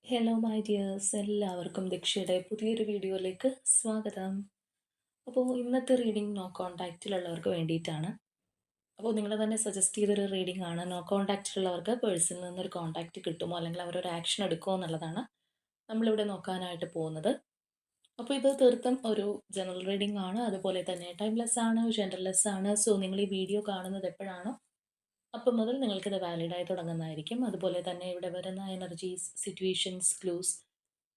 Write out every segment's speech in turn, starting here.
Hello my dears, എല്ലാവർക്കും ദീക്ഷയുടെ പുതിയൊരു വീഡിയോയിലേക്ക് സ്വാഗതം. അപ്പോൾ ഇന്നത്തെ റീഡിംഗ് നോ കോൺടാക്റ്റിലുള്ളവർക്ക് വേണ്ടിയിട്ടാണ്. അപ്പോൾ നിങ്ങൾ തന്നെ സജസ്റ്റ് ചെയ്തൊരു റീഡിംഗ് ആണ്. നോ കോൺടാക്റ്റിലുള്ളവർക്ക് പേഴ്സണിൽ നിന്നൊരു കോൺടാക്റ്റ് കിട്ടുമോ അല്ലെങ്കിൽ അവരൊരു ആക്ഷൻ എടുക്കുമോ എന്നുള്ളതാണ് നമ്മളിവിടെ നോക്കാനായിട്ട് പോകുന്നത്. അപ്പോൾ ഇത് തീർത്തും ഒരു ജനറൽ റീഡിംഗ് ആണ്. അതുപോലെ തന്നെ ടൈംലെസ് ആണ്, ജെൻഡർലെസ് ആണ്. സോ നിങ്ങൾ ഈ വീഡിയോ കാണുന്നത് എപ്പോഴാണോ അപ്പം മുതൽ നിങ്ങൾക്കിത് വാലിഡായി തുടങ്ങുന്നതായിരിക്കും. അതുപോലെ തന്നെ ഇവിടെ വരുന്ന എനർജീസ്, സിറ്റുവേഷൻസ്, ക്ലൂസ്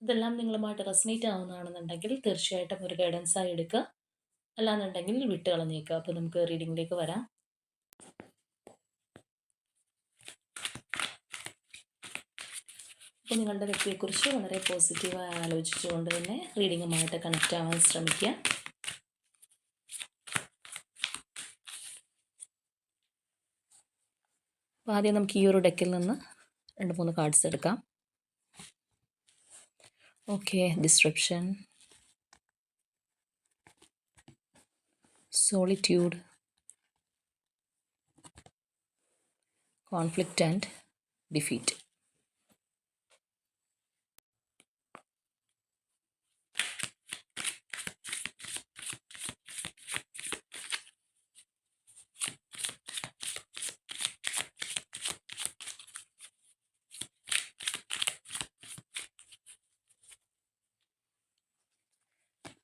ഇതെല്ലാം നിങ്ങളുമായിട്ട് റെസനേറ്റ് ആവുന്നതാണെന്നുണ്ടെങ്കിൽ തീർച്ചയായിട്ടും ഒരു ഗൈഡൻസായി എടുക്കുക. അല്ലാന്നുണ്ടെങ്കിൽ വിട്ട് കളഞ്ഞേക്കുക. അപ്പോൾ നമുക്ക് റീഡിങ്ങിലേക്ക് വരാം. അപ്പോൾ നിങ്ങളുടെ വ്യക്തിയെക്കുറിച്ച് വളരെ പോസിറ്റീവായി ആലോചിച്ചുകൊണ്ട് തന്നെ റീഡിങ്ങുമായിട്ട് കണക്റ്റ് ആവാൻ ശ്രമിക്കുക. അപ്പോൾ ആദ്യം നമുക്ക് ഈ ഒരു ഡെക്കിൽ നിന്ന് 2-3 കാർഡ്സ് എടുക്കാം. Okay, disruption, solitude, conflict and defeat.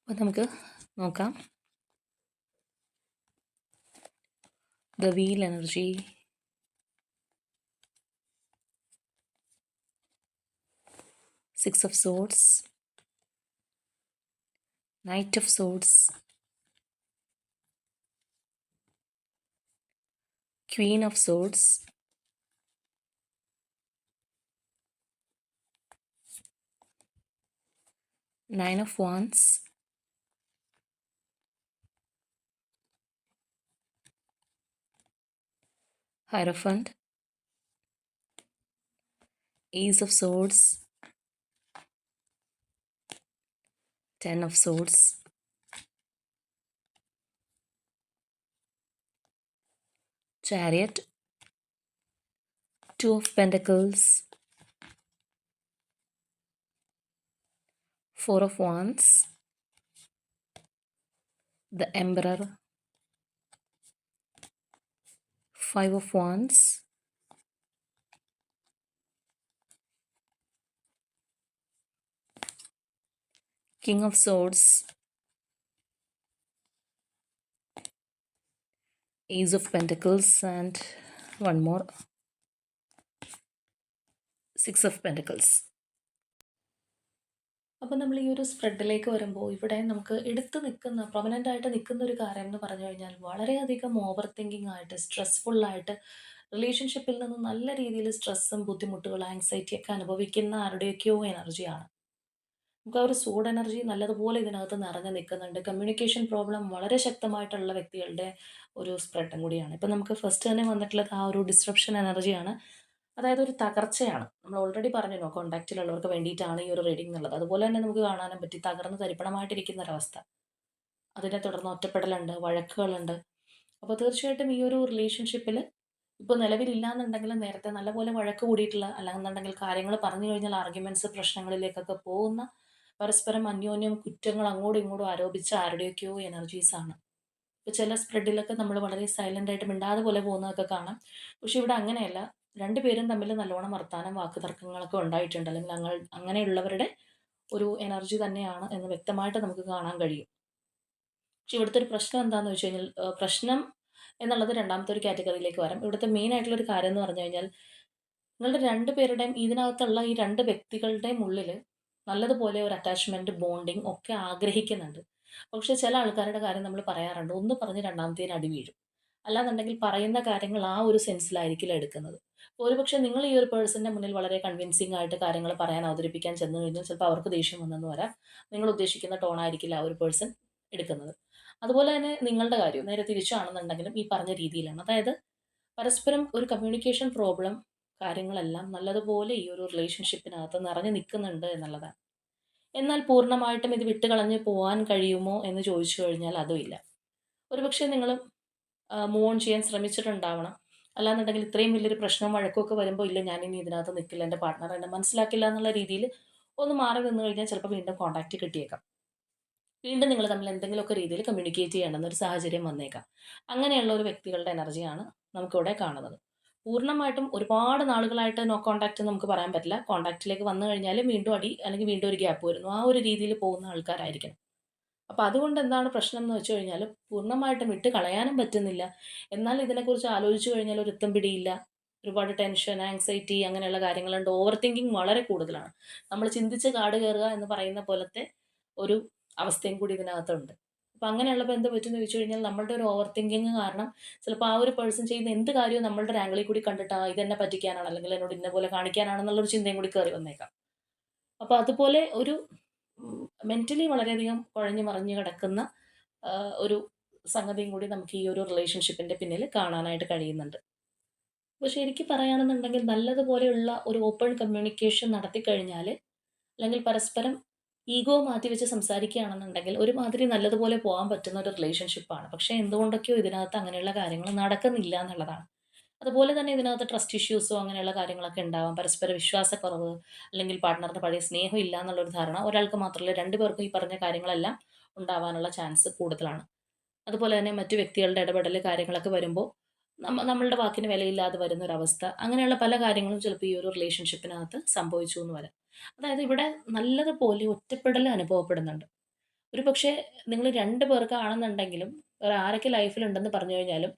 അപ്പോൾ നമുക്ക് നോക്കാം. The wheel energy, Six of Swords, Knight of Swords, Queen of Swords, Nine of Wands, Hierophant, Ace of Swords, Ten of Swords, Chariot, Two of Pentacles, Four of Wands, the Emperor, Five of Wands, King of Swords, Ace of Pentacles, and one more, Six of Pentacles. അപ്പോൾ നമ്മൾ ഈ ഒരു സ്പ്രെഡിലേക്ക് വരുമ്പോൾ ഇവിടെ നമുക്ക് എടുത്ത് നിൽക്കുന്ന പ്രൊമനൻ്റ് ആയിട്ട് നിൽക്കുന്ന ഒരു കാര്യം എന്ന് പറഞ്ഞു കഴിഞ്ഞാൽ വളരെയധികം ഓവർ തിങ്കിങ് ആയിട്ട് സ്ട്രെസ്ഫുള്ളായിട്ട് റിലേഷൻഷിപ്പിൽ നിന്ന് നല്ല രീതിയിൽ സ്ട്രെസ്സും ബുദ്ധിമുട്ടുകളും ആങ്സൈറ്റിയൊക്കെ അനുഭവിക്കുന്ന ആരുടെയൊക്കെയോ എനർജിയാണ്. നമുക്ക് ആ ഒരു സോഡ് എനർജി നല്ലതുപോലെ ഇതിനകത്ത് നിറഞ്ഞു നിൽക്കുന്നുണ്ട്. കമ്മ്യൂണിക്കേഷൻ പ്രോബ്ലം വളരെ ശക്തമായിട്ടുള്ള വ്യക്തികളുടെ ഒരു സ്പ്രെഡും കൂടിയാണ്. ഇപ്പം നമുക്ക് ഫസ്റ്റ് തന്നെ വന്നിട്ടുള്ളത് ആ ഒരു ഡിസ്ട്രപ്ഷൻ എനർജിയാണ്. അതായത് ഒരു തകർച്ചയാണ്. നമ്മൾ ഓൾറെഡി പറഞ്ഞല്ലോ കോൺടാക്റ്റിലുള്ളവർക്ക് വേണ്ടിയിട്ടാണ് ഈ ഒരു റീഡിംഗ് എന്നുള്ളത്. അതുപോലെ തന്നെ നമുക്ക് കാണാനും പറ്റി തകർന്ന് തരിപ്പണമായിട്ടിരിക്കുന്ന ഒരവസ്ഥ. അതിനെ തുടർന്ന് ഒറ്റപ്പെടലുണ്ട്, വഴക്കുകളുണ്ട്. അപ്പോൾ തീർച്ചയായിട്ടും ഈ ഒരു റിലേഷൻഷിപ്പിൽ ഇപ്പോൾ നിലവിലില്ലാന്നുണ്ടെങ്കിൽ നേരത്തെ നല്ലപോലെ വഴക്ക് കൂടിയിട്ടുള്ള, അല്ലാന്നുണ്ടെങ്കിൽ കാര്യങ്ങൾ പറഞ്ഞു കഴിഞ്ഞാൽ ആർഗ്യുമെൻറ്റ്സ്, പ്രശ്നങ്ങളിലേക്കൊക്കെ പോകുന്ന, പരസ്പരം അന്യോന്യം കുറ്റങ്ങൾ അങ്ങോട്ടും ഇങ്ങോട്ടും ആരോപിച്ച ആരുടെയൊക്കെയോ എനർജീസാണ്. ഇപ്പോൾ ചില സ്പ്രെഡിലൊക്കെ നമ്മൾ വളരെ സൈലൻ്റ് ആയിട്ട് മിണ്ടാതെ പോലെ പോകുന്നതൊക്കെ കാണാം. പക്ഷെ ഇവിടെ അങ്ങനെയല്ല. രണ്ടുപേരും തമ്മിൽ നല്ലോണം വർത്താനം, വാക്ക് തർക്കങ്ങളൊക്കെ ഉണ്ടായിട്ടുണ്ട്. അല്ലെങ്കിൽ അങ്ങനെയുള്ളവരുടെ ഒരു എനർജി തന്നെയാണ് എന്ന് വ്യക്തമായിട്ട് നമുക്ക് കാണാൻ കഴിയും. പക്ഷെ ഇവിടുത്തെ ഒരു പ്രശ്നം എന്താണെന്ന് വെച്ച് കഴിഞ്ഞാൽ, പ്രശ്നം എന്നുള്ളത് രണ്ടാമത്തെ ഒരു കാറ്റഗറിയിലേക്ക് വരാം. ഇവിടുത്തെ മെയിൻ ആയിട്ടുള്ള ഒരു കാര്യം എന്ന് പറഞ്ഞു കഴിഞ്ഞാൽ, നിങ്ങളുടെ രണ്ടുപേരുടെയും ഇതിനകത്തുള്ള ഈ രണ്ട് വ്യക്തികളുടെയും ഉള്ളിൽ നല്ലതുപോലെ ഒരു അറ്റാച്ച്മെന്റ്, ബോണ്ടിങ് ഒക്കെ ആഗ്രഹിക്കുന്നുണ്ട്. പക്ഷെ ചില ആൾക്കാരുടെ കാര്യം നമ്മൾ പറയാറുണ്ട്, ഒന്ന് പറഞ്ഞ് രണ്ടാമത്തേന് അടി വീഴും. അല്ലാന്നുണ്ടെങ്കിൽ പറയുന്ന കാര്യങ്ങൾ ആ ഒരു സെൻസിലായിരിക്കില്ല എടുക്കുന്നത്. ഒരുപക്ഷെ നിങ്ങൾ ഈ ഒരു പേഴ്സന്റെ മുന്നിൽ വളരെ കൺവിൻസിംഗ് ആയിട്ട് കാര്യങ്ങൾ പറയാൻ, അവതരിപ്പിക്കാൻ ചെന്ന് കഴിഞ്ഞാൽ ചിലപ്പോൾ അവർക്ക് ദേഷ്യം വന്നെന്ന് വരാം. നിങ്ങൾ ഉദ്ദേശിക്കുന്ന ടോൺ ആയിരിക്കില്ല ആ ഒരു പേഴ്സൺ എടുക്കുന്നത്. അതുപോലെ തന്നെ നിങ്ങളുടെ കാര്യം നേരെ തിരിച്ചാണെന്നുണ്ടെങ്കിലും ഈ പറഞ്ഞ രീതിയിലാണ്. അതായത് പരസ്പരം ഒരു കമ്മ്യൂണിക്കേഷൻ പ്രോബ്ലം, കാര്യങ്ങളെല്ലാം നല്ലതുപോലെ ഈ ഒരു റിലേഷൻഷിപ്പിനകത്ത് നിറഞ്ഞു നിൽക്കുന്നുണ്ട് എന്നുള്ളതാണ്. എന്നാൽ പൂർണ്ണമായിട്ടും ഇത് വിട്ടുകളഞ്ഞ് പോകാൻ കഴിയുമോ എന്ന് ചോദിച്ചു കഴിഞ്ഞാൽ അതുമില്ല. ഒരുപക്ഷെ നിങ്ങൾ മൂവ് ഓൺ ചെയ്യാൻ ശ്രമിച്ചിട്ടുണ്ടാവണം. അല്ലാന്നുണ്ടെങ്കിൽ ഇത്രയും വലിയൊരു പ്രശ്നവും വഴക്കുമൊക്കെ വരുമ്പോൾ ഇല്ല ഞാനിനി ഇതിനകത്ത് നിൽക്കില്ല, എൻ്റെ പാർട്ട്ണർ എന്നെ മനസ്സിലാക്കില്ല എന്നുള്ള രീതിയിൽ ഒന്ന് മാറി നിന്ന് കഴിഞ്ഞാൽ ചിലപ്പോൾ വീണ്ടും കോൺടാക്റ്റ് കിട്ടിയേക്കാം. വീണ്ടും നിങ്ങൾ തമ്മിൽ എന്തെങ്കിലുമൊക്കെ രീതിയിൽ കമ്മ്യൂണിക്കേറ്റ് ചെയ്യണമെന്ന ഒരു സാഹചര്യം വന്നേക്കാം. അങ്ങനെയുള്ള ഒരു വ്യക്തികളുടെ എനർജിയാണ് നമുക്കിവിടെ കാണുന്നത്. പൂർണ്ണമായിട്ടും ഒരുപാട് നാളുകളായിട്ട് നോ കോൺടാക്റ്റ് നമുക്ക് പറയാൻ പറ്റില്ല. കോൺടാക്റ്റിലേക്ക് വന്നു കഴിഞ്ഞാൽ വീണ്ടും അടി അല്ലെങ്കിൽ വീണ്ടും ഒരു ഗ്യാപ്പ് വരുന്നു. ആ ഒരു രീതിയിൽ പോകുന്ന ആൾക്കാരായിരിക്കണം. അപ്പോൾ അതുകൊണ്ട് എന്താണ് പ്രശ്നം എന്ന് വെച്ച് കഴിഞ്ഞാൽ പൂർണ്ണമായിട്ടും വിട്ട് കളയാനും പറ്റുന്നില്ല. എന്നാൽ ഇതിനെക്കുറിച്ച് ആലോചിച്ച് കഴിഞ്ഞാൽ ഒരു എത്തും പിടിയില്ല. ഒരുപാട് ടെൻഷൻ, ആങ്സൈറ്റി അങ്ങനെയുള്ള കാര്യങ്ങളുണ്ട്. ഓവർ തിങ്കിങ് വളരെ കൂടുതലാണ്. നമ്മൾ ചിന്തിച്ച് കാട് കയറുക എന്ന് പറയുന്ന പോലത്തെ ഒരു അവസ്ഥയും കൂടി ഇതിനകത്തുണ്ട്. അപ്പോൾ അങ്ങനെയുള്ളപ്പോൾ എന്ത് പറ്റുമെന്ന് ചോദിച്ചു കഴിഞ്ഞാൽ നമ്മളുടെ ഒരു ഓവർ തിങ്കിങ് കാരണം ചിലപ്പോൾ ആ ഒരു പേഴ്സൺ ചെയ്യുന്ന എന്ത് കാര്യവും നമ്മളുടെ ഒരു ആംഗിളിൽ കൂടി കണ്ടിട്ട് ഇതെന്നെ പറ്റിക്കാനാണ് അല്ലെങ്കിൽ എന്നോട് ഇന്ന പോലെ കാണിക്കാനാണെന്നുള്ളൊരു ചിന്തയും കൂടി കയറി വന്നേക്കാം. അപ്പോൾ അതുപോലെ ഒരു മെന്റലി വളരെയധികം കുഴഞ്ഞു മറിഞ്ഞു കിടക്കുന്ന ഒരു സംഗതിയും കൂടി നമുക്ക് ഈ ഒരു റിലേഷൻഷിപ്പിന്റെ പിന്നിൽ കാണാനായിട്ട് കഴിയുന്നുണ്ട്. അപ്പോൾ ശരിക്കും പറയുകയാണെന്നുണ്ടെങ്കിൽ നല്ലതുപോലെയുള്ള ഒരു ഓപ്പൺ കമ്മ്യൂണിക്കേഷൻ നടത്തിക്കഴിഞ്ഞാൽ അല്ലെങ്കിൽ പരസ്പരം ഈഗോ മാറ്റിവെച്ച് സംസാരിക്കുകയാണെന്നുണ്ടെങ്കിൽ ഒരുമാതിരി നല്ലതുപോലെ പോകാൻ പറ്റുന്ന ഒരു റിലേഷൻഷിപ്പാണ്. പക്ഷേ എന്തുകൊണ്ടൊക്കെയോ ഇതിനകത്ത് അങ്ങനെയുള്ള കാര്യങ്ങൾ നടക്കുന്നില്ല എന്നുള്ളതാണ്. അതുപോലെ തന്നെ ഇതിനകത്ത് ട്രസ്റ്റ് ഇഷ്യൂസോ അങ്ങനെയുള്ള കാര്യങ്ങളൊക്കെ ഉണ്ടാവാം. പരസ്പര വിശ്വാസക്കുറവ്, അല്ലെങ്കിൽ പാർട്ട്ണറിന് പഴയ സ്നേഹം ഇല്ല എന്നുള്ളൊരു ധാരണ ഒരാൾക്ക് മാത്രമല്ല 2 പേർക്കും ഈ പറഞ്ഞ കാര്യങ്ങളെല്ലാം ഉണ്ടാവാനുള്ള ചാൻസ് കൂടുതലാണ്. അതുപോലെ തന്നെ മറ്റു വ്യക്തികളുടെ ഇടപെടൽ കാര്യങ്ങളൊക്കെ വരുമ്പോൾ നമ്മളുടെ വാക്കിന് വിലയില്ലാതെ വരുന്നൊരവസ്ഥ. അങ്ങനെയുള്ള പല കാര്യങ്ങളും ചിലപ്പോൾ ഈ ഒരു റിലേഷൻഷിപ്പിനകത്ത് സംഭവിച്ചു എന്ന് വരാം. അതായത് ഇവിടെ നല്ലതുപോലെ ഒറ്റപ്പെടൽ അനുഭവപ്പെടുന്നുണ്ട്. ഒരുപക്ഷേ നിങ്ങൾ 2 പേർക്കാണെന്നുണ്ടെങ്കിലും വേറെ ആരൊക്കെ ലൈഫിലുണ്ടെന്ന് പറഞ്ഞു കഴിഞ്ഞാലും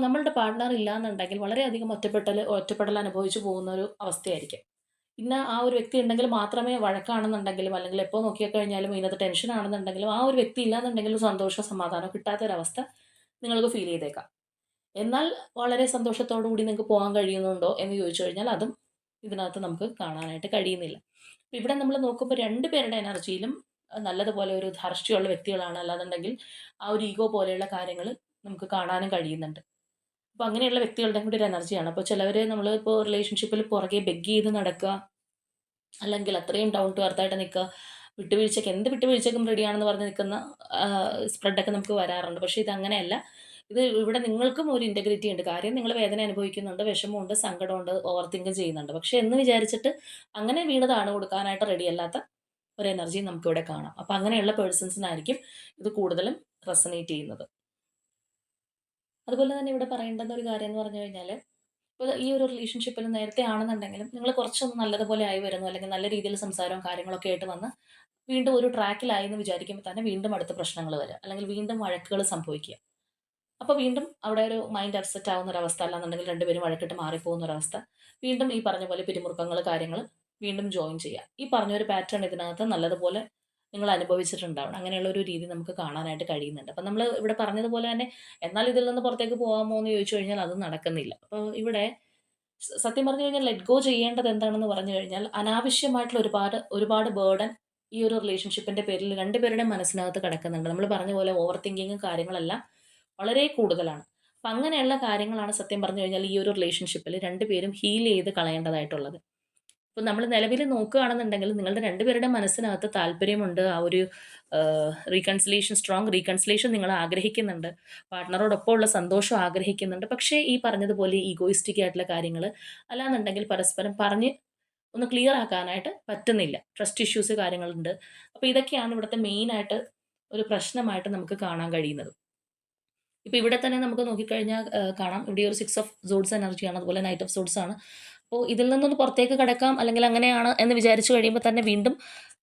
നമ്മളുടെ പാർട്ട്ണർ ഇല്ലാന്നുണ്ടെങ്കിൽ വളരെയധികം ഒറ്റപ്പെടൽ അനുഭവിച്ചു പോകുന്ന ഒരു അവസ്ഥയായിരിക്കും. പിന്നെ ആ ഒരു വ്യക്തി ഉണ്ടെങ്കിൽ മാത്രമേ വഴക്കാണെന്നുണ്ടെങ്കിലും അല്ലെങ്കിൽ എപ്പോൾ നോക്കിക്കഴിഞ്ഞാലും ഇതിനകത്ത് ടെൻഷൻ ആണെന്നുണ്ടെങ്കിലും ആ ഒരു വ്യക്തി ഇല്ലാന്നുണ്ടെങ്കിൽ സന്തോഷവും സമാധാനവും കിട്ടാത്തൊരവസ്ഥ നിങ്ങൾക്ക് ഫീൽ ചെയ്തേക്കാം. എന്നാൽ വളരെ സന്തോഷത്തോടു കൂടി നിങ്ങൾക്ക് പോകാൻ കഴിയുന്നുണ്ടോ എന്ന് ചോദിച്ചു കഴിഞ്ഞാൽ അതും ഇതിനകത്ത് നമുക്ക് കാണാനായിട്ട് കഴിയുന്നില്ല. ഇവിടെ നമ്മൾ നോക്കുമ്പോൾ 2 പേരുടെ എനർജിയിലും നല്ലതുപോലെ ഒരു ധാർഷ്ട്യമുള്ള വ്യക്തികളാണ്. അല്ലാന്നുണ്ടെങ്കിൽ ആ ഒരു ഈഗോ പോലെയുള്ള കാര്യങ്ങൾ നമുക്ക് കാണാനും കഴിയുന്നുണ്ട്. അപ്പോൾ അങ്ങനെയുള്ള വ്യക്തികളുടെയും കൂടി ഒരു എനർജിയാണ്. അപ്പോൾ ചിലവർ നമ്മൾ ഇപ്പോൾ റിലേഷൻഷിപ്പിൽ പുറകെ ബെഗ് ചെയ്ത് നടക്കുക, അല്ലെങ്കിൽ അത്രയും ഡൗൺ ടു എർത്ത് ആയിട്ട് നിൽക്കുക, വിട്ടുവീഴ്ചയ്ക്ക് എന്ത് വിട്ടുവീഴ്ചയ്ക്കും റെഡിയാണെന്ന് പറഞ്ഞ് നിൽക്കുന്ന സ്പ്രെഡൊക്കെ നമുക്ക് വരാറുണ്ട്. പക്ഷേ ഇതങ്ങനെയല്ല. ഇത് ഇവിടെ നിങ്ങൾക്കും ഒരു ഇൻറ്റഗ്രിറ്റി ഉണ്ട്. കാര്യം നിങ്ങൾ വേദന അനുഭവിക്കുന്നുണ്ട്, വിഷമമുണ്ട്, സങ്കടമുണ്ട്, ഓവർ തിങ്കും ചെയ്യുന്നുണ്ട്. പക്ഷേ എന്ന് വിചാരിച്ചിട്ട് അങ്ങനെ വീണതാണ് കൊടുക്കാനായിട്ട് റെഡിയല്ലാത്ത ഒരു എനർജി നമുക്കിവിടെ കാണാം. അപ്പോൾ അങ്ങനെയുള്ള പേഴ്സൺസിനായിരിക്കും ഇത് കൂടുതലും റെസൊനേറ്റ് ചെയ്യുന്നത്. അതുപോലെ തന്നെ ഇവിടെ പറയേണ്ടുന്ന ഒരു കാര്യം എന്ന് പറഞ്ഞു കഴിഞ്ഞാൽ ഇപ്പോൾ ഈ ഒരു റിലേഷൻഷിപ്പിൽ നേരത്തെ ആണെന്നുണ്ടെങ്കിലും നിങ്ങൾ കുറച്ചൊന്ന് നല്ലതുപോലെ ആയി വരുന്നു അല്ലെങ്കിൽ നല്ല രീതിയിൽ സംസാരവും കാര്യങ്ങളൊക്കെ ആയിട്ട് വന്ന് വീണ്ടും ഒരു ട്രാക്കിലായി എന്ന് വിചാരിക്കുമ്പോൾ തന്നെ വീണ്ടും അടുത്ത പ്രശ്നങ്ങൾ വരിക അല്ലെങ്കിൽ വീണ്ടും വഴക്കുകൾ സംഭവിക്കുക. അപ്പോൾ വീണ്ടും അവിടെ ഒരു മൈൻഡ് അപ്സെറ്റ് ആവുന്ന ഒരവസ്ഥ, അല്ലാന്നുണ്ടെങ്കിൽ രണ്ടുപേരും വഴക്കിട്ട് മാറിപ്പോകുന്ന ഒരവസ്ഥ, വീണ്ടും ഈ പറഞ്ഞ പോലെ പിരിമുറുക്കങ്ങൾ കാര്യങ്ങൾ വീണ്ടും ജോയിൻ ചെയ്യുക. ഈ പറഞ്ഞൊരു പാറ്റേൺ ഇതിനകത്ത് നല്ലതുപോലെ നിങ്ങൾ അനുഭവിച്ചിട്ടുണ്ടാവണം. അങ്ങനെയുള്ള ഒരു രീതി നമുക്ക് കാണാനായിട്ട് കഴിയുന്നുണ്ട്. അപ്പം നമ്മൾ ഇവിടെ പറഞ്ഞതുപോലെ തന്നെ എന്നാൽ ഇതിൽ നിന്ന് പുറത്തേക്ക് പോകാമോ എന്ന് ചോദിച്ചു കഴിഞ്ഞാൽ അതും നടക്കുന്നില്ല. അപ്പോൾ ഇവിടെ സത്യം പറഞ്ഞു കഴിഞ്ഞാൽ ലെറ്റ് ഗോ ചെയ്യേണ്ടത് എന്താണെന്ന് പറഞ്ഞു കഴിഞ്ഞാൽ അനാവശ്യമായിട്ടുള്ള ഒരുപാട് ഒരുപാട് ബേർഡൻ ഈ ഒരു റിലേഷൻഷിപ്പിന്റെ പേരിൽ രണ്ടുപേരുടെയും മനസ്സിനകത്ത് കിടക്കുന്നുണ്ട്. നമ്മൾ പറഞ്ഞ പോലെ ഓവർ തിങ്കിങ്ങും കാര്യങ്ങളെല്ലാം വളരെ കൂടുതലാണ്. അപ്പം അങ്ങനെയുള്ള കാര്യങ്ങളാണ് സത്യം പറഞ്ഞു കഴിഞ്ഞാൽ ഈ ഒരു റിലേഷൻഷിപ്പിൽ രണ്ടുപേരും ഹീൽ ചെയ്ത് കളയേണ്ടതായിട്ടുള്ളത്. ഇപ്പം നമ്മൾ നിലവിൽ നോക്കുകയാണെന്നുണ്ടെങ്കിൽ നിങ്ങളുടെ രണ്ടുപേരുടെ മനസ്സിനകത്ത് താല്പര്യമുണ്ട്. ആ ഒരു റീകൺസിലിയേഷൻ, സ്ട്രോങ് റീകൺസിലിയേഷൻ നിങ്ങൾ ആഗ്രഹിക്കുന്നുണ്ട്. പാർട്ട്ണറോടൊപ്പം ഉള്ള സന്തോഷം ആഗ്രഹിക്കുന്നുണ്ട്. പക്ഷേ ഈ പറഞ്ഞതുപോലെ ഈഗോയിസ്റ്റിക് ആയിട്ടുള്ള കാര്യങ്ങൾ അല്ലാന്നുണ്ടെങ്കിൽ പരസ്പരം പറഞ്ഞ് ഒന്ന് ക്ലിയർ ആക്കാനായിട്ട് പറ്റുന്നില്ല. ട്രസ്റ്റ് ഇഷ്യൂസ് കാര്യങ്ങളുണ്ട്. അപ്പോൾ ഇതൊക്കെയാണ് ഇവിടുത്തെ മെയിനായിട്ട് ഒരു പ്രശ്നമായിട്ട് നമുക്ക് കാണാൻ കഴിയുന്നത്. ഇപ്പൊ ഇവിടെ തന്നെ നമുക്ക് നോക്കിക്കഴിഞ്ഞാൽ കാണാം. ഇവിടെ ഒരു 6 ഓഫ് സോഡ്സ് എനർജിയാണ്. അതുപോലെ നൈറ്റ് ഓഫ് സോഡ്സ് ആണ്. അപ്പോൾ ഇതിൽ നിന്നൊന്ന് പുറത്തേക്ക് കടക്കാം അല്ലെങ്കിൽ അങ്ങനെയാണ് എന്ന് വിചാരിച്ചു കഴിയുമ്പോൾ തന്നെ വീണ്ടും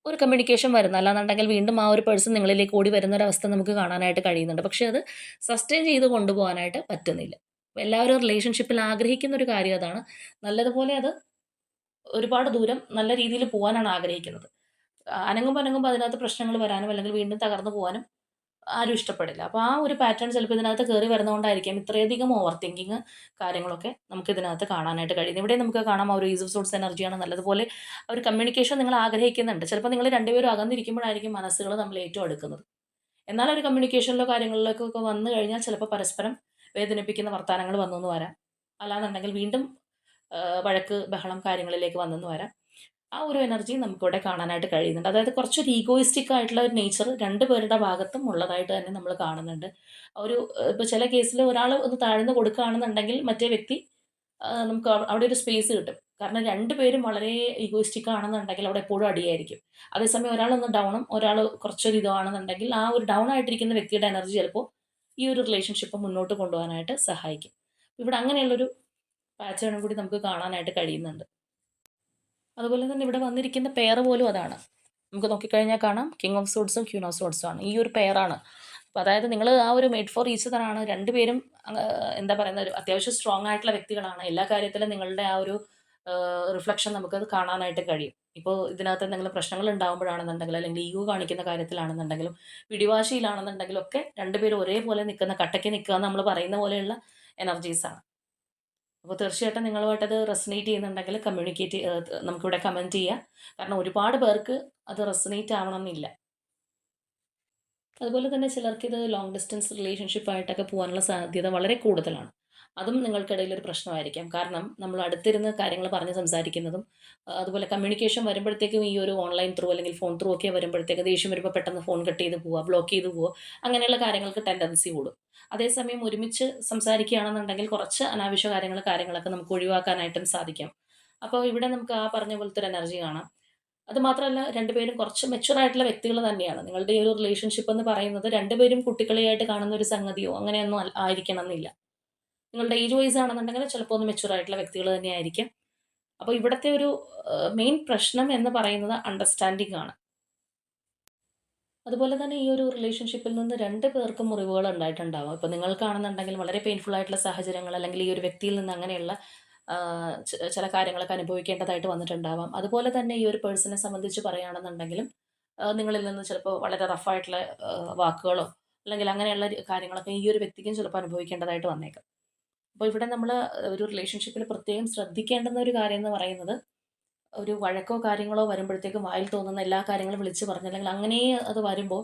ഒരു കമ്മ്യൂണിക്കേഷൻ വരുന്നു. അല്ലാന്നുണ്ടെങ്കിൽ വീണ്ടും ആ ഒരു പേഴ്സൺ നിങ്ങളിലേക്ക് ഓടി വരുന്ന ഒരു അവസ്ഥ നമുക്ക് കാണാനായിട്ട് കഴിയുന്നുണ്ട്. പക്ഷേ അത് സസ്റ്റെയിൻ ചെയ്ത് കൊണ്ടുപോകാനായിട്ട് പറ്റുന്നില്ല. അപ്പോൾ എല്ലാവരും റിലേഷൻഷിപ്പിൽ ആഗ്രഹിക്കുന്ന ഒരു കാര്യം അതാണ്. നല്ലതുപോലെ അത് ഒരുപാട് ദൂരം നല്ല രീതിയിൽ പോകാനാണ് ആഗ്രഹിക്കുന്നത്. അനങ്ങുമ്പോൾ അനങ്ങുമ്പോൾ അതിനകത്ത് പ്രശ്നങ്ങൾ വരാനും അല്ലെങ്കിൽ വീണ്ടും തകർന്നു പോകാനും ആരും ഇഷ്ടപ്പെടില്ല. അപ്പോൾ ആ ഒരു പാറ്റേൺ ചിലപ്പോൾ ഇതിനകത്ത് കയറി വരുന്നതുകൊണ്ടായിരിക്കാം ഇത്രയധികം ഓവർ തിങ്കിങ് കാര്യങ്ങളൊക്കെ നമുക്ക് ഇതിനകത്ത് കാണാനായിട്ട് കഴിയുന്നത്. ഇവിടെ നമുക്ക് കാണാം ആ ഒരു ഈസ് ഓഫ് സോഴ്സ് എനർജിയാണ്. നല്ലതുപോലെ ഒരു കമ്മ്യൂണിക്കേഷൻ നിങ്ങൾ ആഗ്രഹിക്കുന്നുണ്ട്. ചിലപ്പോൾ നിങ്ങൾ രണ്ടുപേരും അകന്നിരിക്കുമ്പോഴായിരിക്കും മനസ്സുകൾ തമ്മിൽ ഏറ്റവും അടുക്കുന്നത്. എന്നാൽ ഒരു കമ്മ്യൂണിക്കേഷനിലോ കാര്യങ്ങളിലേക്കൊക്കെ വന്നു കഴിഞ്ഞാൽ ചിലപ്പോൾ പരസ്പരം വേദനിപ്പിക്കുന്ന വർത്താനങ്ങൾ വന്നെന്ന് വരാം. അല്ലാന്നുണ്ടെങ്കിൽ വീണ്ടും വഴക്ക്, ബഹളം കാര്യങ്ങളിലേക്ക് വന്നെന്ന് വരാം. ആ ഒരു എനർജി നമുക്കിവിടെ കാണാനായിട്ട് കഴിയുന്നുണ്ട്. അതായത് കുറച്ചൊരു ഈഗോയിസ്റ്റിക് ആയിട്ടുള്ള ഒരു നേച്ചർ 2 പേരുടെ ഭാഗത്തും ഉള്ളതായിട്ട് തന്നെ നമ്മൾ കാണുന്നുണ്ട്. ഒരു ഇപ്പോൾ ചില കേസിൽ ഒരാൾ ഒന്ന് താഴ്ന്ന് കൊടുക്കുകയാണെന്നുണ്ടെങ്കിൽ മറ്റേ വ്യക്തി നമുക്ക് അവിടെ ഒരു സ്പേസ് കിട്ടും. കാരണം 2 പേരും വളരെ ഈഗോയിസ്റ്റിക് ആണെന്നുണ്ടെങ്കിൽ അവിടെ എപ്പോഴും അടിയായിരിക്കും. അതേസമയം ഒരാളൊന്ന് ഡൗണും ഒരാൾ കുറച്ചൊരു ഇതുമാണെന്നുണ്ടെങ്കിൽ ആ ഒരു ഡൗൺ ആയിട്ടിരിക്കുന്ന വ്യക്തിയുടെ എനർജി ചിലപ്പോൾ ഈ ഒരു റിലേഷൻഷിപ്പ് മുന്നോട്ട് കൊണ്ടുപോകാനായിട്ട് സഹായിക്കും. ഇവിടെ അങ്ങനെയുള്ളൊരു പാറ്റേണും കൂടി നമുക്ക് കാണാനായിട്ട് കഴിയുന്നുണ്ട്. അതുപോലെ തന്നെ ഇവിടെ വന്നിരിക്കുന്ന പെയർ പോലും അതാണ്. നമുക്ക് നോക്കിക്കഴിഞ്ഞാൽ കാണാം കിങ് ഓഫ് സോഡ്സും ക്വീൻ ഓഫ് സോഡ്സും ആണ്. ഈ ഒരു പെയറാണ്. അപ്പോൾ അതായത് നിങ്ങൾ ആ ഒരു മെയ്ഡ് ഫോർ ഈച്ച് അതറാണ്. 2 പേരും എന്താ പറയുന്നത് ഒരു അത്യാവശ്യം സ്ട്രോങ് ആയിട്ടുള്ള വ്യക്തികളാണ്. എല്ലാ കാര്യത്തിലും നിങ്ങളുടെ ആ ഒരു റിഫ്ലക്ഷൻ നമുക്കത് കാണാനായിട്ട് കഴിയും. ഇപ്പോൾ ഇതിനകത്ത് എന്തെങ്കിലും പ്രശ്നങ്ങൾ ഉണ്ടാകുമ്പോഴാണെന്നുണ്ടെങ്കിൽ അല്ലെങ്കിൽ ഈഗോ കാണിക്കുന്ന കാര്യത്തിലാണെന്നുണ്ടെങ്കിലും പിടിവാശിയിലാണെന്നുണ്ടെങ്കിലും ഒക്കെ 2 പേരും ഒരേപോലെ നിൽക്കുന്ന കട്ടയ്ക്ക് നിൽക്കുക എന്ന് നമ്മൾ പറയുന്ന പോലെയുള്ള എനർജീസാണ്. അപ്പോൾ തീർച്ചയായിട്ടും നിങ്ങളുമായിട്ടത് റെസൊനേറ്റ് ചെയ്യുന്നുണ്ടെങ്കിൽ നമുക്കിവിടെ കമൻറ്റ് ചെയ്യാം. കാരണം ഒരുപാട് പേർക്ക് അത് റെസൊനേറ്റ് ആവണമെന്നില്ല. അതുപോലെ തന്നെ ചിലർക്കിത് ലോങ് ഡിസ്റ്റൻസ് റിലേഷൻഷിപ്പായിട്ടൊക്കെ പോകാനുള്ള സാധ്യത വളരെ കൂടുതലാണ്. അതും നിങ്ങൾക്കിടയിൽ ഒരു പ്രശ്നമായിരിക്കാം. കാരണം നമ്മൾ അടുത്തിരുന്ന് കാര്യങ്ങൾ പറഞ്ഞ് സംസാരിക്കുന്നതും അതുപോലെ കമ്മ്യൂണിക്കേഷൻ വരുമ്പോഴത്തേക്കും ഈ ഒരു ഓൺലൈൻ ത്രൂ അല്ലെങ്കിൽ ഫോൺ ത്രൂ ഒക്കെ വരുമ്പോഴത്തേക്ക് ദേഷ്യം വരുമ്പോൾ പെട്ടെന്ന് ഫോൺ കട്ട് ചെയ്ത് പോവുക, ബ്ലോക്ക് ചെയ്ത് പോവുക, അങ്ങനെയുള്ള കാര്യങ്ങൾക്ക് ടെൻഡൻസി കൂടും. അതേസമയം ഒരുമിച്ച് സംസാരിക്കുകയാണെന്നുണ്ടെങ്കിൽ കുറച്ച് അനാവശ്യ കാര്യങ്ങളൊക്കെ നമുക്ക് ഒഴിവാക്കാനായിട്ടും സാധിക്കും. അപ്പോൾ ഇവിടെ നമുക്ക് ആ പറഞ്ഞ പോലത്തെ ഒരു എനർജി കാണാം. അത് മാത്രമല്ല 2 പേരും കുറച്ച് മെച്യൂർ ആയിട്ടുള്ള വ്യക്തികൾ തന്നെയാണ്. നിങ്ങളുടെ ഈ ഒരു റിലേഷൻഷിപ്പ് എന്ന് പറയുന്നത് 2 പേരും കുട്ടികളിയായിട്ട് കാണുന്ന ഒരു സംഗതിയോ അങ്ങനെയൊന്നും ആയിരിക്കണം എന്നില്ല. നിങ്ങളുടെ ഏജ് വൈസ് ആണെന്നുണ്ടെങ്കിൽ ചിലപ്പോൾ ഒന്ന് മെച്യൂർ ആയിട്ടുള്ള വ്യക്തികൾ തന്നെയായിരിക്കാം. അപ്പോൾ ഇവിടുത്തെ ഒരു മെയിൻ പ്രശ്നം എന്ന് പറയുന്നത് അണ്ടർസ്റ്റാൻഡിംഗ് ആണ്. അതുപോലെ തന്നെ ഈ ഒരു റിലേഷൻഷിപ്പിൽ നിന്ന് 2 പേർക്കും മുറിവുകൾ ഉണ്ടായിട്ടുണ്ടാവാം. ഇപ്പോൾ നിങ്ങൾക്കാണെന്നുണ്ടെങ്കിൽ വളരെ പെയിൻഫുൾ ആയിട്ടുള്ള സാഹചര്യങ്ങൾ അല്ലെങ്കിൽ ഈ ഒരു വ്യക്തിയിൽ നിന്ന് അങ്ങനെയുള്ള ചില കാര്യങ്ങളൊക്കെ അനുഭവിക്കേണ്ടതായിട്ട് വന്നിട്ടുണ്ടാവാം. അതുപോലെ തന്നെ ഈ ഒരു പേഴ്സണെ സംബന്ധിച്ച് പറയുകയാണെന്നുണ്ടെങ്കിലും നിങ്ങളിൽ നിന്ന് ചിലപ്പോൾ വളരെ റഫായിട്ടുള്ള വാക്കുകളോ അല്ലെങ്കിൽ അങ്ങനെയുള്ള കാര്യങ്ങളൊക്കെ ഈ ഒരു വ്യക്തിക്കും ചിലപ്പോൾ അനുഭവിക്കേണ്ടതായിട്ട് വന്നേക്കാം. അപ്പോൾ ഇവിടെ നമ്മൾ ഒരു റിലേഷൻഷിപ്പിൽ പ്രത്യേകം ശ്രദ്ധിക്കേണ്ടുന്ന ഒരു കാര്യം എന്ന് പറയുന്നത് ഒരു വഴക്കോ കാര്യങ്ങളോ വരുമ്പോഴത്തേക്കും വായിൽ തോന്നുന്ന എല്ലാ കാര്യങ്ങളും വിളിച്ച് പറഞ്ഞ് അല്ലെങ്കിൽ അങ്ങനെ അത് വരുമ്പോൾ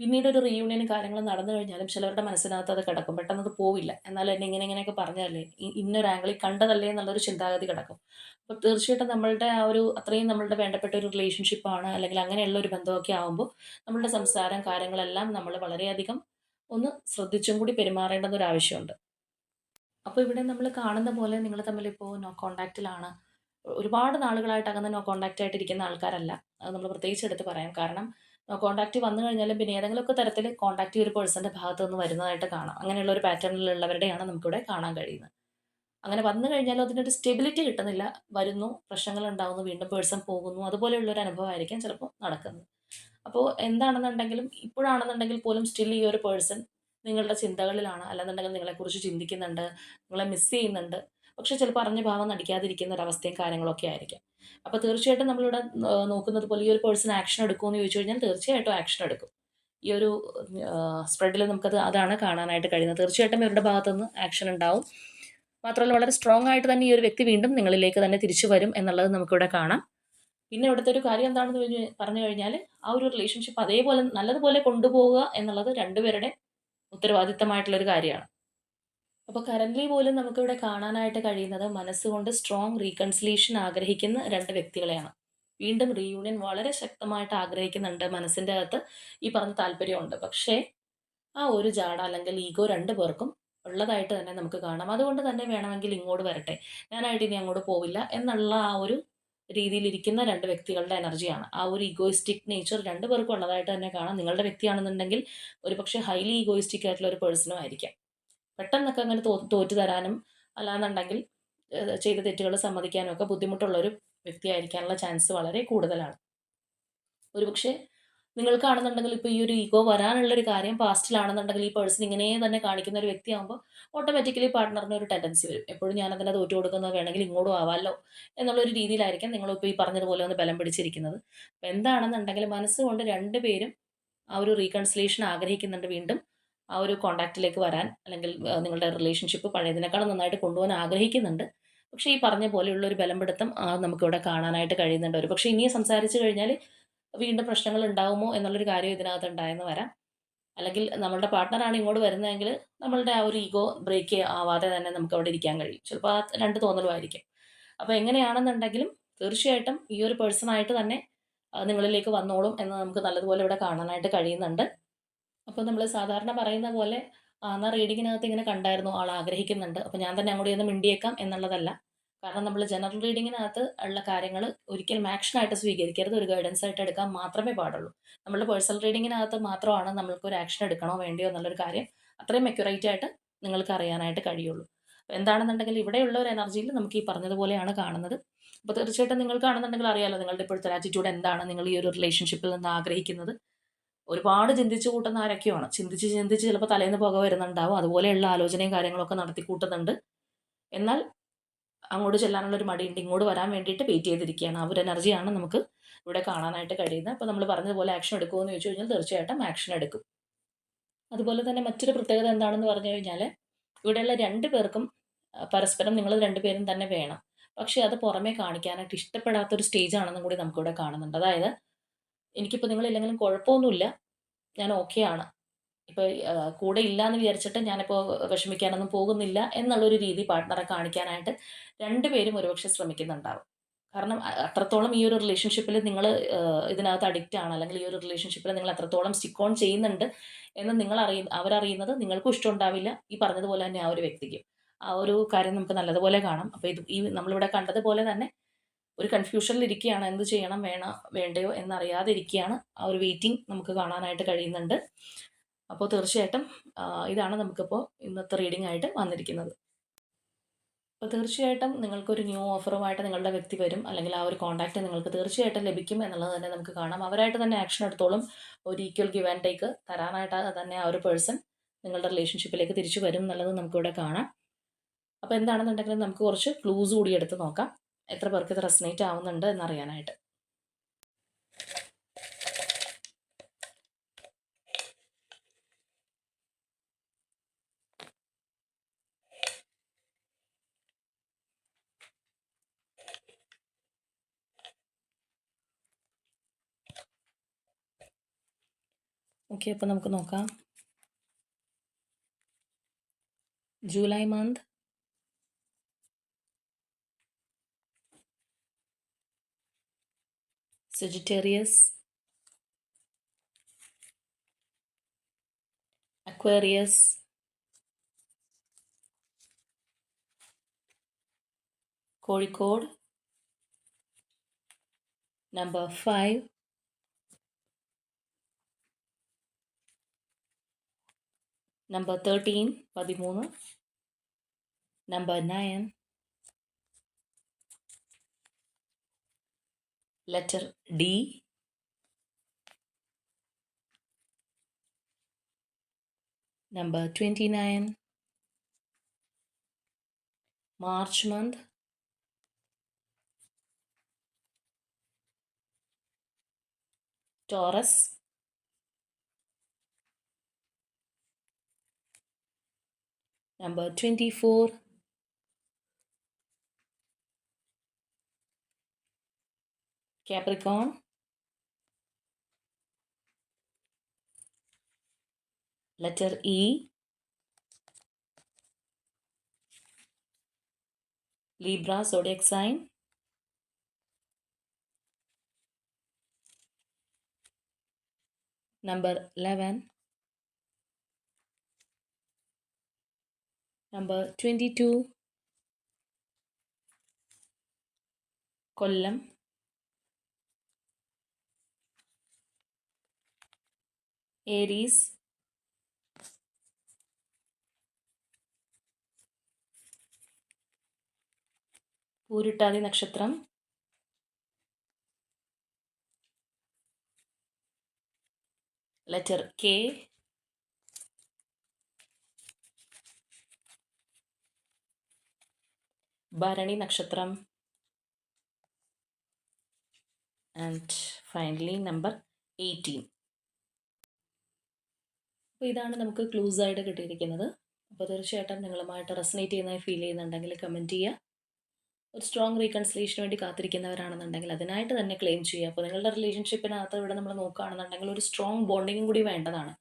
പിന്നീട് ഒരു റീയൂണിയനും കാര്യങ്ങളും നടന്നു കഴിഞ്ഞാലും ചിലവരുടെ മനസ്സിനകത്ത് അത് കിടക്കും. പെട്ടെന്ന് അത് പോവില്ല. എന്നാലും എന്നെ ഇങ്ങനെയൊക്കെ പറഞ്ഞതല്ലേ, ഇന്നൊരു ആംഗിളിൽ കണ്ടതല്ലേ എന്നുള്ളൊരു ചിന്താഗതി കിടക്കും. അപ്പോൾ തീർച്ചയായിട്ടും നമ്മളുടെ ആ ഒരു അത്രയും നമ്മളുടെ വേണ്ടപ്പെട്ട ഒരു റിലേഷൻഷിപ്പാണ് അല്ലെങ്കിൽ അങ്ങനെയുള്ള ഒരു ബന്ധമൊക്കെ ആവുമ്പോൾ നമ്മളുടെ സംസാരം കാര്യങ്ങളെല്ലാം നമ്മൾ വളരെയധികം ഒന്ന് ശ്രദ്ധിച്ചും കൂടി പെരുമാറേണ്ടുന്ന ഒരു ആവശ്യമുണ്ട്. അപ്പോൾ ഇവിടെ നമ്മൾ കാണുന്ന പോലെ നിങ്ങൾ തമ്മിലിപ്പോൾ നോ കോൺടാക്റ്റിലാണ്. ഒരുപാട് നാളുകളായിട്ട് അകന്ന് നോ കോൺടാക്റ്റ് ആയിട്ട് ഇരിക്കുന്ന ആൾക്കാരല്ല. അത് നമ്മൾ പ്രത്യേകിച്ച് എടുത്ത് പറയാം. കാരണം നോ കോൺടാക്റ്റ് വന്നു കഴിഞ്ഞാലും പിന്നെ ഏതെങ്കിലുമൊക്കെ തരത്തിൽ കോൺടാക്റ്റ് ഈ ഒരു പേഴ്സൻ്റെ ഭാഗത്ത് നിന്ന് വരുന്നതായിട്ട് കാണാം. അങ്ങനെയുള്ള ഒരു പാറ്റേണിലുള്ളവരുടെയാണ് നമുക്കിവിടെ കാണാൻ കഴിയുന്നത്. അങ്ങനെ വന്നു കഴിഞ്ഞാലും അതിനൊരു സ്റ്റെബിലിറ്റി കിട്ടുന്നില്ല. വരുന്നു, പ്രശ്നങ്ങൾ ഉണ്ടാവുന്നു, വീണ്ടും പേഴ്സൺ പോകുന്നു. അതുപോലെയുള്ള ഒരു അനുഭവമായിരിക്കാം ചിലപ്പോൾ നടക്കുന്നത്. അപ്പോൾ എന്താണെന്നുണ്ടെങ്കിലും ഇപ്പോഴാണെന്നുണ്ടെങ്കിൽ പോലും സ്റ്റിൽ ഈ ഒരു പേഴ്സൺ നിങ്ങളുടെ ചിന്തകളിലാണ്. അല്ലെന്നുണ്ടെങ്കിൽ നിങ്ങളെക്കുറിച്ച് ചിന്തിക്കുന്നുണ്ട്, നിങ്ങളെ മിസ് ചെയ്യുന്നുണ്ട്. പക്ഷേ ചിലപ്പോൾ അറിഞ്ഞ ഭാവം നടിക്കാതിരിക്കുന്ന ഒരവസ്ഥയും കാര്യങ്ങളൊക്കെ ആയിരിക്കാം. അപ്പോൾ തീർച്ചയായിട്ടും നമ്മളിവിടെ നോക്കുന്നത് പോലെ ഈ ഒരു പേഴ്സൺ ആക്ഷൻ എടുക്കുമോ എന്ന് ചോദിച്ചു കഴിഞ്ഞാൽ തീർച്ചയായിട്ടും ആക്ഷൻ എടുക്കും. ഈ ഒരു സ്പ്രെഡിൽ നമുക്കത് അതാണ് കാണാനായിട്ട് കഴിയുന്നത്. തീർച്ചയായിട്ടും ഇവരുടെ ഭാഗത്തുനിന്ന് ആക്ഷൻ ഉണ്ടാവും. മാത്രമല്ല വളരെ സ്ട്രോങ് ആയിട്ട് തന്നെ ഈ ഒരു വ്യക്തി വീണ്ടും നിങ്ങളിലേക്ക് തന്നെ തിരിച്ചു വരും എന്നുള്ളത് നമുക്കിവിടെ കാണാം. പിന്നെ ഇവിടുത്തെ ഒരു കാര്യം എന്താണെന്ന് പറഞ്ഞു കഴിഞ്ഞാൽ ആ ഒരു റിലേഷൻഷിപ്പ് അതേപോലെ നല്ലതുപോലെ കൊണ്ടുപോവുക എന്നുള്ളത് 2 പേരുടെ ഉത്തരവാദിത്തമായിട്ടുള്ള ഒരു കാര്യമാണ്. അപ്പോൾ കറന്റ്ലി പോലും നമുക്കിവിടെ കാണാനായിട്ട് കഴിയുന്നത് മനസ്സുകൊണ്ട് സ്ട്രോങ് റീകൺസിലിയേഷൻ ആഗ്രഹിക്കുന്ന 2 വ്യക്തികളെയാണ്. വീണ്ടും റീയൂണിയൻ വളരെ ശക്തമായിട്ട് ആഗ്രഹിക്കുന്നുണ്ട്. മനസ്സിൻ്റെ അകത്ത് ഈ പറഞ്ഞ താല്പര്യമുണ്ട്. പക്ഷേ ആ ഒരു ജാഡ അല്ലെങ്കിൽ ഈഗോ 2 പേർക്കും ഉള്ളതായിട്ട് തന്നെ നമുക്ക് കാണാം. അതുകൊണ്ട് തന്നെ വേണമെങ്കിൽ ഇങ്ങോട്ട് വരട്ടെ. ഞാനായിട്ട് ഇനി അങ്ങോട്ട് പോവില്ല എന്നുള്ള ആ ഒരു രീതിയിലിരിക്കുന്ന 2 വ്യക്തികളുടെ എനർജിയാണ്. ആ ഒരു ഈഗോയിസ്റ്റിക് നേച്ചർ 2 പേർക്കും ഉള്ളതായിട്ട് തന്നെ കാണാം. നിങ്ങളുടെ വ്യക്തിയാണെന്നുണ്ടെങ്കിൽ ഒരുപക്ഷെ ഹൈലി ഈഗോയിസ്റ്റിക് ആയിട്ടുള്ള ഒരു പേഴ്സണും ആയിരിക്കാം. പെട്ടെന്നൊക്കെ അങ്ങനെ തോറ്റു തരാനും അല്ലാന്നുണ്ടെങ്കിൽ ചെയ്ത തെറ്റുകൾ സമ്മതിക്കാനും ഒക്കെ ബുദ്ധിമുട്ടുള്ള ഒരു വ്യക്തിയായിരിക്കാനുള്ള ചാൻസ് വളരെ കൂടുതലാണ്. ഒരുപക്ഷെ നിങ്ങൾക്കാണെന്നുണ്ടെങ്കിൽ ഇപ്പോൾ ഈ ഒരു ഈഗോ വരാനുള്ളൊരു കാര്യം പാസ്റ്റിലാണെന്നുണ്ടെങ്കിൽ ഈ പേഴ്സൺ ഇങ്ങനെ തന്നെ കാണിക്കുന്ന ഒരു വ്യക്തിയാകുമ്പോൾ ഓട്ടോമാറ്റിക്കലി പാർട്ട്ണറിന് ഒരു ടെൻഡൻസി വരും. എപ്പോഴും ഞാനതിനെ തോറ്റു കൊടുക്കുന്നത് വേണമെങ്കിൽ ഇങ്ങോട്ടും ആവാമല്ലോ എന്നുള്ളൊരു രീതിയിലായിരിക്കും നിങ്ങളിപ്പോൾ ഈ പറഞ്ഞതുപോലെ ഒന്ന് ബലം പിടിച്ചിരിക്കുന്നത്. അപ്പോൾ എന്താണെന്നുണ്ടെങ്കിൽ മനസ്സുകൊണ്ട് 2 പേരും ആ ഒരു റീകൺസിലിയേഷൻ ആഗ്രഹിക്കുന്നുണ്ട്. വീണ്ടും ആ ഒരു കോൺടാക്റ്റിലേക്ക് വരാൻ അല്ലെങ്കിൽ നിങ്ങളുടെ റിലേഷൻഷിപ്പ് പഴയതിനേക്കാളും നന്നായിട്ട് കൊണ്ടുപോകാൻ ആഗ്രഹിക്കുന്നുണ്ട്. പക്ഷേ ഈ പറഞ്ഞ പോലെയുള്ള ഒരു ബലം പിടുത്തം നമുക്കിവിടെ കാണാനായിട്ട് കഴിയുന്നുണ്ട്. ഒരുപക്ഷേ ഇനിയും സംസാരിച്ച് കഴിഞ്ഞാൽ വീണ്ടും പ്രശ്നങ്ങൾ ഉണ്ടാവുമോ എന്നുള്ളൊരു കാര്യം ഇതിനകത്ത് ഉണ്ടായെന്ന് വരാം. അല്ലെങ്കിൽ നമ്മളുടെ പാർട്ട്ണറാണ് ഇങ്ങോട്ട് വരുന്നതെങ്കിൽ നമ്മളുടെ ആ ഒരു ഈഗോ ബ്രേക്ക് ആവാതെ തന്നെ നമുക്ക് അവിടെ ഇരിക്കാൻ കഴിയും. ചിലപ്പോൾ ആ 2 തോന്നലുമായിരിക്കും. അപ്പോൾ എങ്ങനെയാണെന്നുണ്ടെങ്കിലും തീർച്ചയായിട്ടും ഈ ഒരു പേഴ്സണായിട്ട് തന്നെ നിങ്ങളിലേക്ക് വന്നോളും എന്ന് നമുക്ക് നല്ലതുപോലെ ഇവിടെ കാണാനായിട്ട് കഴിയുന്നുണ്ട്. അപ്പോൾ നമ്മൾ സാധാരണ പറയുന്ന പോലെ എന്നാൽ റീഡിങ്ങിനകത്ത് ഇങ്ങനെ കണ്ടായിരുന്നു ആൾ ആഗ്രഹിക്കുന്നുണ്ട്, അപ്പോൾ ഞാൻ തന്നെ അങ്ങോട്ട് ചെന്ന് മിണ്ടിയേക്കാം എന്നുള്ളതല്ല. കാരണം നമ്മൾ ജനറൽ റീഡിങ്ങിനകത്ത് ഉള്ള കാര്യങ്ങൾ ഒരിക്കലും ആക്ഷനായിട്ട് സ്വീകരിക്കരുത്, ഒരു ഗൈഡൻസ് ആയിട്ട് എടുക്കാൻ മാത്രമേ പാടുള്ളൂ. നമ്മളുടെ പേഴ്സണൽ റീഡിങ്ങിനകത്ത് മാത്രമാണ് നമ്മൾക്ക് ഒരു ആക്ഷൻ എടുക്കണോ വേണ്ടയോ എന്നുള്ളൊരു കാര്യം അത്രയും അക്യുറേറ്റ് ആയിട്ട് നിങ്ങൾക്ക് അറിയാനായിട്ട് കഴിയുള്ളൂ. എന്താണെന്നുണ്ടെങ്കിൽ ഇവിടെയുള്ള ഒരു എനർജിയിൽ നമുക്ക് ഈ പറഞ്ഞതുപോലെയാണ് കാണുന്നത്. അപ്പോൾ തീർച്ചയായിട്ടും നിങ്ങൾക്കാണെന്നുണ്ടെങ്കിൽ അറിയാലോ നിങ്ങളുടെ ഇപ്പോഴത്തെ ആറ്റിറ്റ്യൂഡ് എന്താണ്, നിങ്ങൾ ഈ ഒരു റിലേഷൻഷിപ്പിൽ നിന്ന് ആഗ്രഹിക്കുന്നത്. ഒരുപാട് ചിന്തിച്ച് കൂട്ടുന്ന ആരൊക്കെയാണ്. ചിന്തിച്ച് ചിന്തിച്ച് ചിലപ്പോൾ തലേന്ന് പുക വരുന്നുണ്ടാവും. അതുപോലെയുള്ള ആലോചനയും കാര്യങ്ങളൊക്കെ നടത്തി കൂട്ടുന്നുണ്ട്. എന്നാൽ അങ്ങോട്ട് ചെല്ലാനുള്ള ഒരു മടിയുണ്ട്. ഇങ്ങോട്ട് വരാൻ വേണ്ടിയിട്ട് വെയിറ്റ് ചെയ്തിരിക്കുകയാണ്. ആ ഒരു എനർജിയാണ് നമുക്ക് ഇവിടെ കാണാനായിട്ട് കഴിയുന്നത്. അപ്പോൾ നമ്മൾ പറഞ്ഞതുപോലെ ആക്ഷൻ എടുക്കുമോ എന്ന് ചോദിച്ചു കഴിഞ്ഞാൽ തീർച്ചയായിട്ടും ആക്ഷൻ എടുക്കും. അതുപോലെ തന്നെ മറ്റൊരു പ്രത്യേകത എന്താണെന്ന് പറഞ്ഞു കഴിഞ്ഞാൽ ഇവിടെയുള്ള 2 പേർക്കും പരസ്പരം നിങ്ങൾ 2 പേരും തന്നെ വേണം. പക്ഷേ അത് പുറമേ കാണിക്കാനായിട്ട് ഇഷ്ടപ്പെടാത്തൊരു സ്റ്റേജാണെന്നും കൂടി നമുക്കിവിടെ കാണുന്നുണ്ട്. അതായത് എനിക്കിപ്പോൾ നിങ്ങളില്ലെങ്കിലും കുഴപ്പമൊന്നുമില്ല, ഞാൻ ഓക്കെയാണ്. ഇപ്പോൾ കൂടെ ഇല്ലാന്ന് വിചാരിച്ചിട്ട് ഞാനിപ്പോൾ വിഷമിക്കാനൊന്നും പോകുന്നില്ല എന്നുള്ളൊരു രീതി പാർട്ട്ണറെ കാണിക്കാനായിട്ട് 2 പേരും ഒരുപക്ഷെ ശ്രമിക്കുന്നുണ്ടാവും. കാരണം അത്രത്തോളം ഈ ഒരു റിലേഷൻഷിപ്പിൽ നിങ്ങൾ ഇതിനകത്ത് അഡിക്റ്റ് ആണ്, അല്ലെങ്കിൽ ഈ ഒരു റിലേഷൻഷിപ്പിൽ നിങ്ങൾ എത്രത്തോളം സ്റ്റിക്ക് ഓൺ ചെയ്യുന്നുണ്ട് എന്ന് അവരറിയുന്നത് നിങ്ങൾക്കും ഇഷ്ടമുണ്ടാവില്ല, ഈ പറഞ്ഞതുപോലെ തന്നെ ആ ഒരു വ്യക്തിക്കും. ആ ഒരു കാര്യം നമുക്ക് നല്ലതുപോലെ കാണാം. അപ്പോൾ ഈ നമ്മളിവിടെ കണ്ടതുപോലെ തന്നെ ഒരു കൺഫ്യൂഷനിൽ ഇരിക്കുകയാണ്, എന്ത് ചെയ്യണം വേണ്ടയോ എന്നറിയാതെ ഇരിക്കുകയാണ്. ആ ഒരു വെയിറ്റിംഗ് നമുക്ക് കാണാനായിട്ട് കഴിയുന്നുണ്ട്. അപ്പോൾ തീർച്ചയായിട്ടും ഇതാണ് നമുക്കിപ്പോൾ ഇന്നത്തെ റീഡിംഗ് ആയിട്ട് വന്നിരിക്കുന്നത്. അപ്പോൾ തീർച്ചയായിട്ടും നിങ്ങൾക്കൊരു ന്യൂ ഓഫറുമായിട്ട് നിങ്ങളുടെ വ്യക്തി വരും, അല്ലെങ്കിൽ ആ ഒരു കോൺടാക്റ്റ് നിങ്ങൾക്ക് തീർച്ചയായിട്ടും ലഭിക്കും എന്നുള്ളത് തന്നെ നമുക്ക് കാണാം. അവരായിട്ട് തന്നെ ആക്ഷൻ എടുത്തോളും. ഒരു ഈക്വൽ ഗിവ് ആൻഡ് ടേക്ക് തരാനായിട്ട് തന്നെ ആ ഒരു പേഴ്സൺ നിങ്ങളുടെ റിലേഷൻഷിപ്പിലേക്ക് തിരിച്ചു വരും എന്നുള്ളത് നമുക്കിവിടെ കാണാം. അപ്പോൾ എന്താണെന്നുണ്ടെങ്കിലും നമുക്ക് കുറച്ച് ക്ലൂസ് കൂടി എടുത്ത് നോക്കാം, എത്ര പേർക്ക് ഇത് റെസനേറ്റ് ആവുന്നുണ്ട് എന്നറിയാനായിട്ട്. ഓക്കെ, അപ്പോൾ നമുക്ക് നോക്കാം. July month, Sagittarius, Aquarius, Kozhikode, number 5, number 13, 13, number 9, letter D, number 29, March month, Taurus, number 24, Capricorn, letter E, Libra zodiac sign, number 11, number 22, Kollam, Aries, പൂരിട്ടാതി നക്ഷത്രം, letter K, ഭരണി നക്ഷത്രം, and finally number 18. അപ്പോൾ ഇതാണ് നമുക്ക് clues ആയിട്ട് കിട്ടിയിരിക്കുന്നത്. അപ്പോൾ തീർച്ചയായിട്ടും നിങ്ങളുമായിട്ട് റെസനേറ്റ് ചെയ്യുന്നതായി ഫീൽ ചെയ്യുന്നുണ്ടെങ്കിൽ കമൻറ്റ് ചെയ്യുക. ഒരു സ്ട്രോങ് റീകൺസിലേഷന് വേണ്ടി കാത്തിരിക്കുന്നവരാണെന്നുണ്ടെങ്കിൽ അതിനായിട്ട് തന്നെ ക്ലെയിം ചെയ്യുക. അപ്പോൾ നിങ്ങളുടെ റിലേഷൻഷിപ്പിനകത്ത് ഇവിടെ നമ്മൾ നോക്കുകയാണെന്നുണ്ടെങ്കിൽ ഒരു സ്ട്രോങ് ബോണ്ടിങ്ങും കൂടി വേണ്ടതാണ്.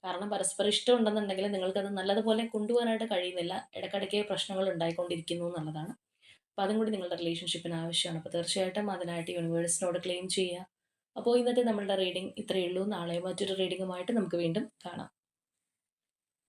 കാരണം പരസ്പരം ഇഷ്ടം ഉണ്ടെന്നുണ്ടെങ്കിൽ നിങ്ങൾക്കത് നല്ലതുപോലെ കൊണ്ടുപോകാനായിട്ട് കഴിയുന്നില്ല, ഇടയ്ക്കിടയ്ക്ക് പ്രശ്നങ്ങൾ ഉണ്ടായിക്കൊണ്ടിരിക്കുന്നു എന്നുള്ളതാണ്. അപ്പോൾ അതും കൂടി നിങ്ങളുടെ റിലേഷൻഷിപ്പിന് ആവശ്യമാണ്. അപ്പോൾ തീർച്ചയായിട്ടും അതിനായിട്ട് യൂണിവേഴ്സിനോട് ക്ലെയിം ചെയ്യുക. അപ്പോൾ ഇന്നത്തെ നമ്മളുടെ റീഡിംഗ് ഇത്രയേ ഉള്ളൂ. നാളെ മറ്റൊരു റീഡിംഗുമായിട്ട് നമുക്ക് വീണ്ടും കാണാം.